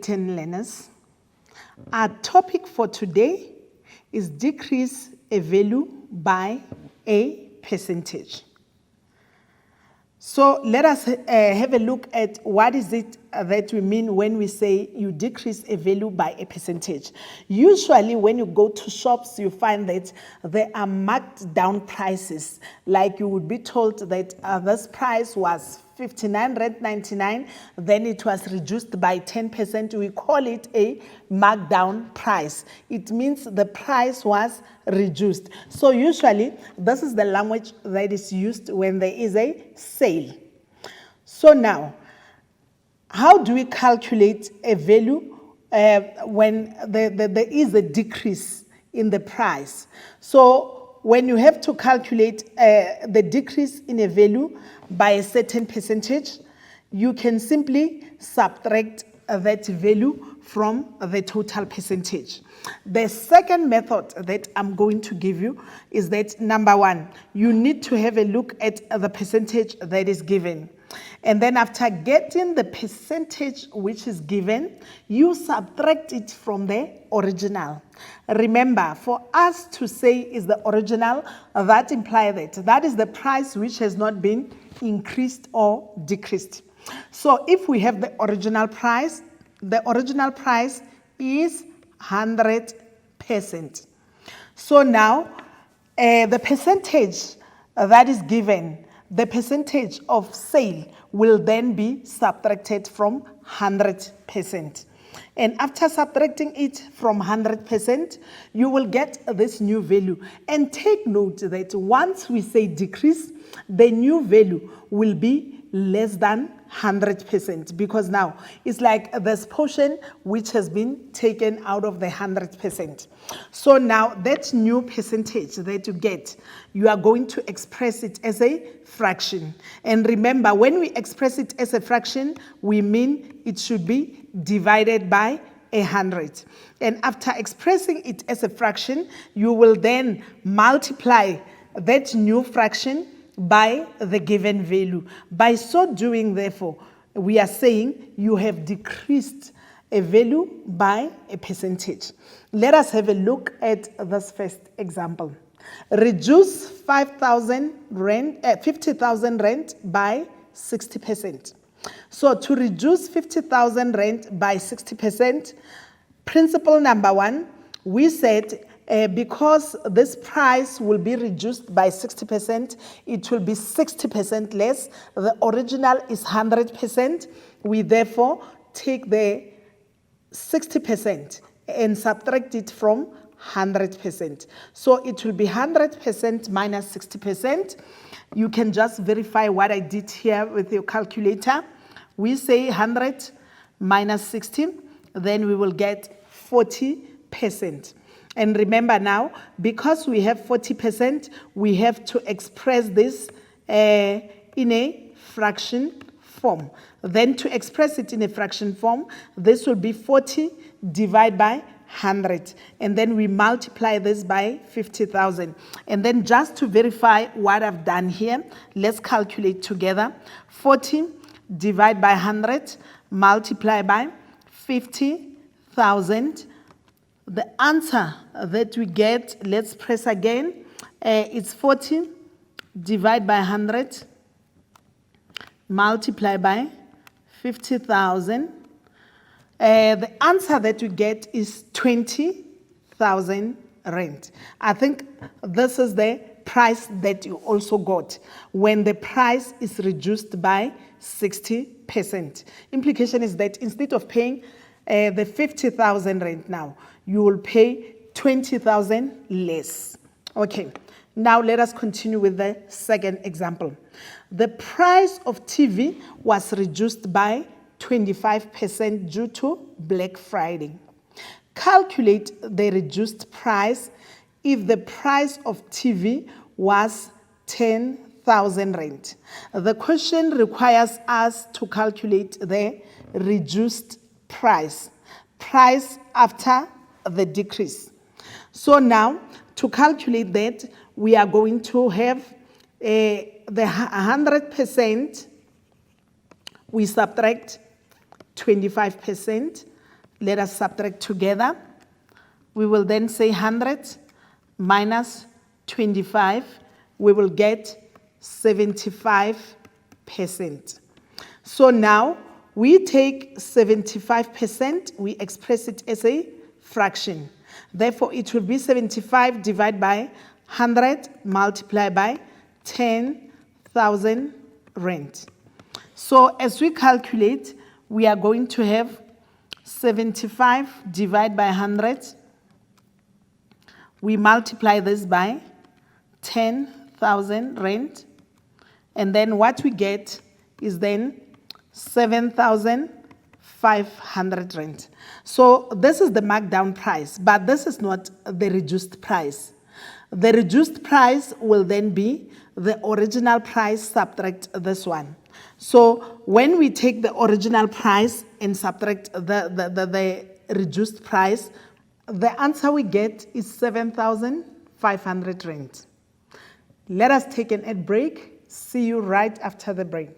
K10 learners. Our topic for today is decrease a value by a percentage. So let us have a look at what is it that we mean when we say you decrease a value by a percentage. Usually when you go to shops, you find that there are marked down prices. Like you would be told that this price was 59.99, then it was reduced by 10%. We call it a markdown price. It means the price was reduced. So usually this is the language that is used when there is a sale. So now, how do we calculate a value when there is a decrease in the price? So when you have to calculate the decrease in a value by a certain percentage, you can simply subtract that value from the total percentage. The second method that I'm going to give you is that, number one, you need to have a look at the percentage that is given. And then after getting the percentage which is given, you subtract it from the original. Remember, for us to say is the original, that implies that is the price which has not been increased or decreased. So if we have the original price is 100%. So now the percentage that is given, the percentage of sale will then be subtracted from 100%. And after subtracting it from 100%, you will get this new value. And take note that once we say decrease, the new value will be less than 100%, because now it's like this portion which has been taken out of the 100%. So now that new percentage that you get, you are going to express it as a fraction. And remember, when we express it as a fraction, we mean it should be divided by 100. And after expressing it as a fraction, you will then multiply that new fraction by the given value. By so doing, therefore, we are saying you have decreased a value by a percentage. Let us have a look at this first example. Reduce 50,000 rand by 60%. So to reduce 50,000 rand by 60%, principle number one, we said because this price will be reduced by 60%, it will be 60% less. The original is 100%. We therefore take the 60% and subtract it from 100%. So it will be 100% minus 60%. You can just verify what I did here with your calculator. We say 100 minus 60, then we will get 40%. And remember now, because we have 40%, we have to express this in a fraction form. Then to express it in a fraction form, this will be 40 divided by 100. And then we multiply this by 50,000. And then just to verify what I've done here, let's calculate together. 40 divided by 100, multiply by 50,000. The answer that we get, let's press again, it's 40 divided by 100, multiply by 50,000. The answer that we get is 20,000 rand. I think this is the price that you also got when the price is reduced by 60%. Implication is that instead of paying the 50,000 rand now, you will pay 20,000 less. Okay, now let us continue with the second example. The price of TV was reduced by 25% due to Black Friday. Calculate the reduced price if the price of TV was 10,000 rand. The question requires us to calculate the reduced price after the decrease. So now, to calculate that, we are going to have the 100%, we subtract 25%, Let us subtract together. We will then say 100 minus 25. We will get 75%. So now we take 75%, we express it as a fraction. Therefore, it will be 75 divided by 100 multiplied by 10,000 rand. So as we calculate, we are going to have 75 divided by 100. We multiply this by 10,000 rand. And then what we get is then 7,500 rand. So this is the markdown price, but this is not the reduced price. The reduced price will then be the original price subtract this one. So when we take the original price and subtract the reduced price, the answer we get is 7,500 rand. Let us take an ad break. See you right after the break.